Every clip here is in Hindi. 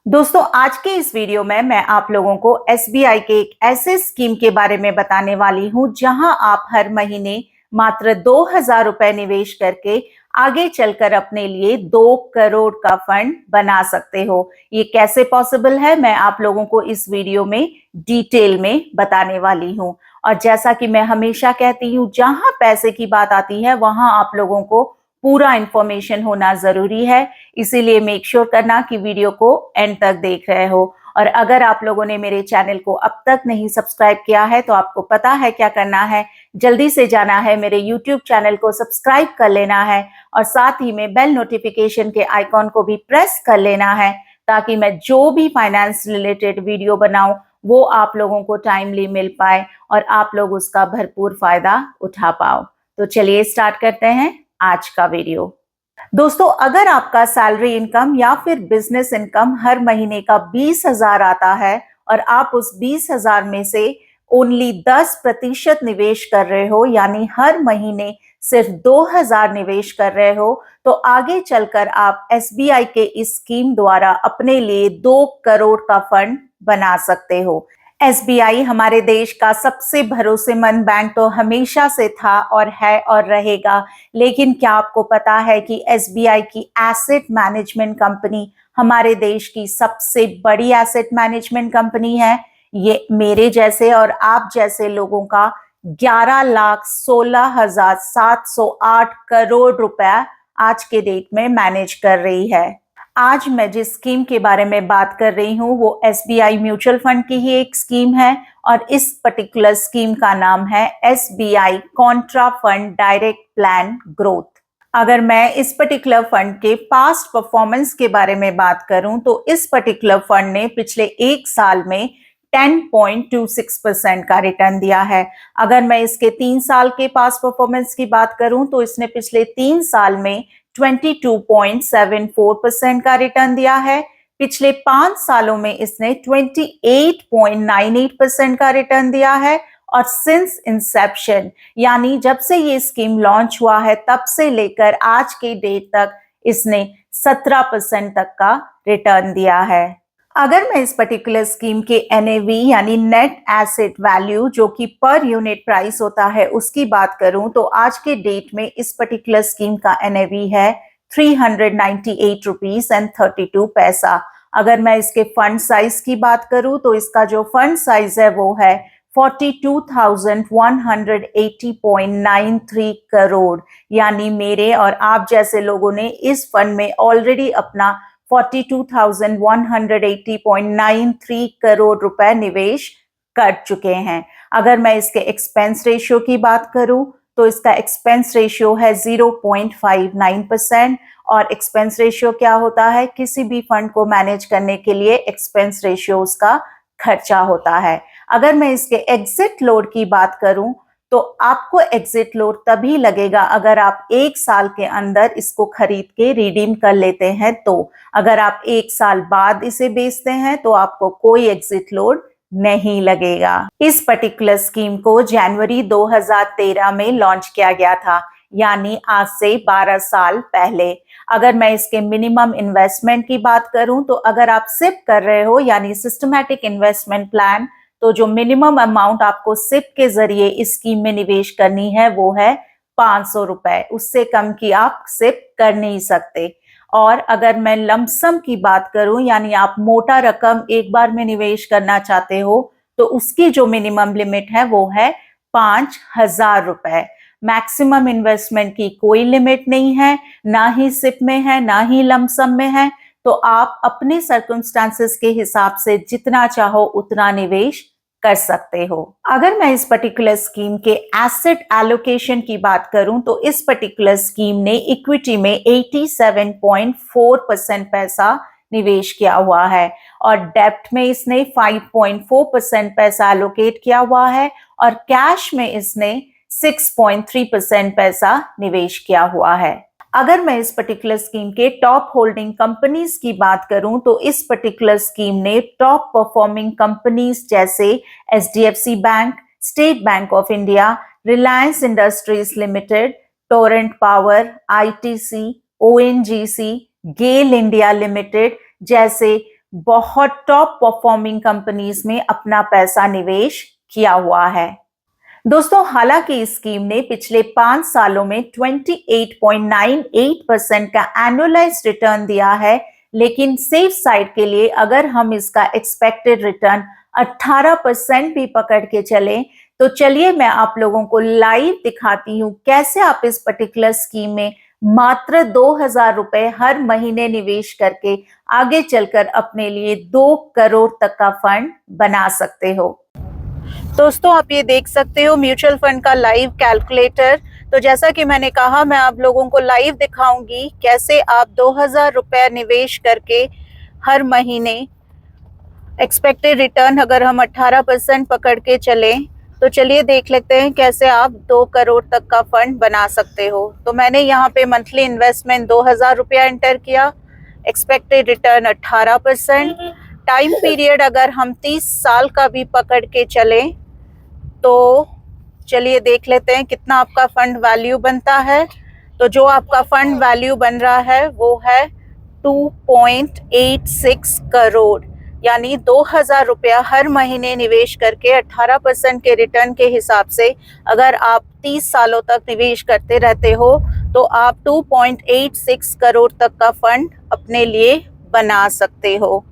दोस्तों आज के इस वीडियो में मैं आप लोगों को एसबीआई के एक ऐसे स्कीम के बारे में बताने वाली हूं जहां आप हर महीने मात्र 2,000 रुपए निवेश करके आगे चलकर अपने लिए 2 करोड़ का फंड बना सकते हो। ये कैसे पॉसिबल है मैं आप लोगों को इस वीडियो में डिटेल में बताने वाली हूं। और जैसा कि मैं हमेशा कहती हूं, जहां पैसे की बात आती है वहां आप लोगों को पूरा इंफॉर्मेशन होना जरूरी है। इसीलिए मेक श्योर करना कि वीडियो को एंड तक देख रहे हो। और अगर आप लोगों ने मेरे चैनल को अब तक नहीं सब्सक्राइब किया है तो आपको पता है क्या करना है। जल्दी से जाना है, मेरे YouTube चैनल को सब्सक्राइब कर लेना है और साथ ही में बेल नोटिफिकेशन के आइकॉन को भी प्रेस कर लेना है, ताकि मैं जो भी फाइनेंस रिलेटेड वीडियो बनाऊं वो आप लोगों को टाइमली मिल पाए और आप लोग उसका भरपूर फायदा उठा पाओ। तो चलिए स्टार्ट करते हैं आज का वीडियो। दोस्तों, अगर आपका सैलरी इनकम या फिर बिजनेस इनकम हर महीने का 20,000 आता है और आप उस 20,000 में से ओनली 10% निवेश कर रहे हो, यानी हर महीने सिर्फ 2,000 निवेश कर रहे हो, तो आगे चलकर आप एसबीआई के इस स्कीम द्वारा अपने लिए 2 करोड़ का फंड बना सकते हो। एसबीआई हमारे देश का सबसे भरोसेमंद बैंक तो हमेशा से था और है और रहेगा। लेकिन क्या आपको पता है कि एसबीआई की एसेट मैनेजमेंट कंपनी हमारे देश की सबसे बड़ी एसेट मैनेजमेंट कंपनी है। ये मेरे जैसे और आप जैसे लोगों का 11,16,708 करोड़ रुपया आज के डेट में मैनेज कर रही है। आज मैं जिस स्कीम के बारे में बात कर रही हूँ वो एसबीआई म्यूचुअल फंड की ही एक स्कीम है और इस पर्टिकुलर स्कीम का नाम है SBI Contra fund direct plan growth. अगर मैं इस पर्टिकुलर फंड के पास्ट परफॉर्मेंस के बारे में बात करूं तो इस पर्टिकुलर फंड ने पिछले एक साल में 10.26% का रिटर्न दिया है। अगर मैं इसके 3 साल के पास्ट परफॉर्मेंस की बात करूं तो इसने पिछले 3 साल में 22.74% का रिटर्न दिया है। पिछले 5 सालों में इसने 28.98% का रिटर्न दिया है और सिंस इंसेप्शन, यानी जब से ये स्कीम लॉन्च हुआ है तब से लेकर आज के डेट तक इसने 17% तक का रिटर्न दिया है। अगर मैं इस पर्टिकुलर स्कीम के एनएवी यानी नेट एसेट वैल्यू, जो कि पर यूनिट प्राइस होता है, उसकी बात करूं तो आज के डेट में इस पर्टिकुलर स्कीम का एनएवी है 398 रुपीज एंड 32 पैसा। अगर मैं इसके फंड साइज की बात करूं तो इसका जो फंड साइज है वो है 42,180.93 करोड़, यानी मेरे और आप जैसे लोगों ने इस फंड में ऑलरेडी अपना 42,180.93 करोड़ रुपए निवेश कर चुके हैं। अगर मैं इसके एक्सपेंस रेशियो की बात करूं तो इसका एक्सपेंस रेशियो है 0.59%। और एक्सपेंस रेशियो क्या होता है? किसी भी फंड को मैनेज करने के लिए एक्सपेंस रेशियो उसका खर्चा होता है। अगर मैं इसके एग्जिट लोड की बात करूं तो आपको एग्जिट लोड तभी लगेगा अगर आप 1 साल के अंदर इसको खरीद के रिडीम कर लेते हैं। तो अगर आप 1 साल बाद इसे बेचते हैं तो आपको कोई एग्जिट लोड नहीं लगेगा। इस पर्टिकुलर स्कीम को जनवरी 2013 में लॉन्च किया गया था, यानी आज से 12 साल पहले। अगर मैं इसके मिनिमम इन्वेस्टमेंट की बात करूं तो अगर आप सिप कर रहे हो यानी सिस्टमैटिक इन्वेस्टमेंट प्लान, तो जो मिनिमम अमाउंट आपको सिप के जरिए इस स्कीम में निवेश करनी है वो है 500 रुपए। उससे कम की आप सिप कर नहीं सकते। और अगर मैं लमसम की बात करूं यानी आप मोटा रकम एक बार में निवेश करना चाहते हो तो उसकी जो मिनिमम लिमिट है वो है 5,000 रुपए। मैक्सिमम इन्वेस्टमेंट की कोई लिमिट नहीं है, ना ही सिप में है ना ही लमसम में है। तो आप अपने सर्कमस्टांसेस के हिसाब से जितना चाहो उतना निवेश कर सकते हो। अगर मैं इस पर्टिकुलर स्कीम के एसेट एलोकेशन की बात करूं तो इस पर्टिकुलर स्कीम ने इक्विटी में 87.4% पैसा निवेश किया हुआ है और डेब्ट में इसने 5.4% पैसा एलोकेट किया हुआ है और कैश में इसने 6.3% पैसा निवेश किया हुआ है। अगर मैं इस पर्टिकुलर स्कीम के टॉप होल्डिंग कंपनीज की बात करूं तो इस पर्टिकुलर स्कीम ने टॉप परफॉर्मिंग कंपनीज जैसे HDFC Bank, State Bank of India, Reliance Industries Limited, Torrent Power, ITC, ONGC, GAIL India Limited जैसे बहुत टॉप परफॉर्मिंग कंपनीज में अपना पैसा निवेश किया हुआ है। दोस्तों, हालांकि इस स्कीम ने पिछले 5 सालों में 28.98% का एनुअलाइज रिटर्न दिया है, लेकिन सेफ साइड के लिए अगर हम इसका एक्सपेक्टेड रिटर्न 18% भी पकड़ के चलें, तो चलिए मैं आप लोगों को लाइव दिखाती हूं कैसे आप इस पर्टिकुलर स्कीम में मात्र 2,000 रुपए हर महीने निवेश करके आगे चलकर अपने लिए 2 करोड़ तक का फंड बना सकते हो। दोस्तों, आप ये देख सकते हो म्यूचुअल फंड का लाइव कैलकुलेटर। तो जैसा कि मैंने कहा, मैं आप लोगों को लाइव दिखाऊंगी कैसे आप 2,000 रुपए निवेश करके हर महीने एक्सपेक्टेड रिटर्न अगर हम 18% पकड़ के चलें, तो चलिए देख लेते हैं कैसे आप 2 करोड़ तक का फंड बना सकते हो। तो मैंने यहाँ पे मंथली इन्वेस्टमेंट 2,000 रुपया एंटर किया, एक्सपेक्टेड रिटर्न 18%। टाइम पीरियड अगर हम 30 साल का भी पकड़ के चलें, तो चलिए देख लेते हैं कितना आपका फंड वैल्यू बनता है। तो जो आपका फंड वैल्यू बन रहा है वो है 2.86 करोड़, यानी 2,000 रुपया हर महीने निवेश करके 18% के रिटर्न के हिसाब से अगर आप 30 सालों तक निवेश करते रहते हो, तो आप 2.86 करोड़ तक का फंड अपने लिए बना सकते हो।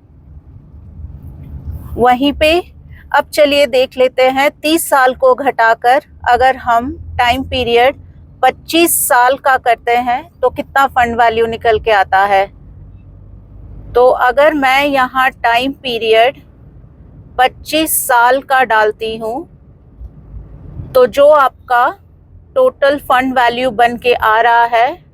वहीं पे अब चलिए देख लेते हैं 30 साल को घटाकर अगर हम टाइम पीरियड 25 साल का करते हैं तो कितना फंड वैल्यू निकल के आता है। तो अगर मैं यहाँ टाइम पीरियड 25 साल का डालती हूँ, तो जो आपका टोटल फंड वैल्यू बन के आ रहा है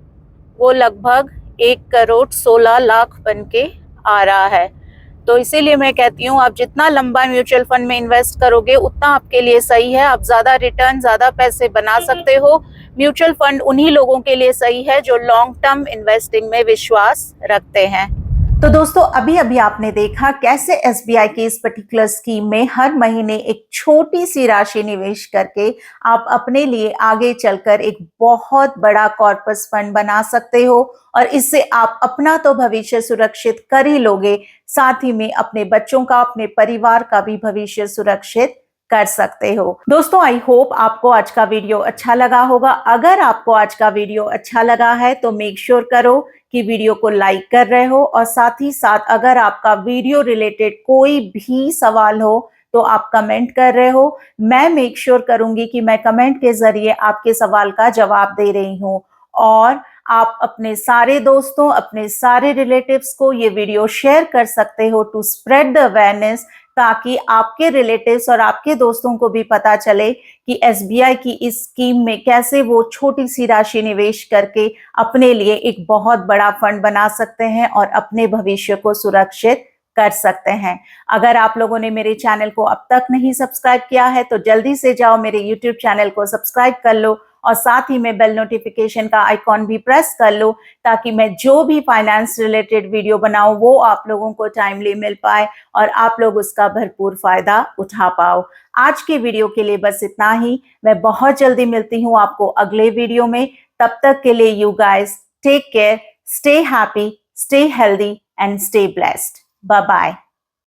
वो लगभग 1 करोड़ 16 लाख बन के आ रहा है। तो इसीलिए मैं कहती हूँ आप जितना लंबा म्यूचुअल फंड में इन्वेस्ट करोगे उतना आपके लिए सही है। आप ज्यादा रिटर्न, ज्यादा पैसे बना सकते हो। म्यूचुअल फंड उन्हीं लोगों के लिए सही है जो लॉन्ग टर्म इन्वेस्टिंग में विश्वास रखते हैं। तो दोस्तों, अभी अभी आपने देखा कैसे एसबीआई की इस पर्टिकुलर स्कीम में हर महीने एक छोटी सी राशि निवेश करके आप अपने लिए आगे चलकर एक बहुत बड़ा कॉर्पस फंड बना सकते हो, और इससे आप अपना तो भविष्य सुरक्षित कर ही लोगे, साथ ही में अपने बच्चों का, अपने परिवार का भी भविष्य सुरक्षित कर सकते हो। दोस्तों, आई होप आपको आज का वीडियो अच्छा लगा होगा। अगर आपको आज का वीडियो अच्छा लगा है तो मेक श्योर करो कि वीडियो को लाइक कर रहे हो, और साथ ही साथ अगर आपका वीडियो रिलेटेड कोई भी सवाल हो तो आप कमेंट कर रहे हो। मैं मेक श्योर करूंगी कि मैं कमेंट के जरिए आपके सवाल का जवाब दे रही हूँ, और आप अपने सारे दोस्तों, अपने सारे रिलेटिव्स को ये वीडियो शेयर कर सकते हो टू स्प्रेड द अवेयरनेस, ताकि आपके रिलेटिव्स और आपके दोस्तों को भी पता चले कि एसबीआई की इस स्कीम में कैसे वो छोटी सी राशि निवेश करके अपने लिए एक बहुत बड़ा फंड बना सकते हैं और अपने भविष्य को सुरक्षित कर सकते हैं। अगर आप लोगों ने मेरे चैनल को अब तक नहीं सब्सक्राइब किया है तो जल्दी से जाओ मेरे YouTube चैनल को सब्सक्राइब कर लो, और साथ ही में बेल नोटिफिकेशन का आइकॉन भी प्रेस कर लो, ताकि मैं जो भी फाइनेंस रिलेटेड वीडियो बनाऊं वो आप लोगों को टाइमली मिल पाए और आप लोग उसका भरपूर फायदा उठा पाओ। आज के वीडियो के लिए बस इतना ही। मैं बहुत जल्दी मिलती हूँ आपको अगले वीडियो में। तब तक के लिए you guys take care, stay happy, stay healthy and stay blessed. Bye bye.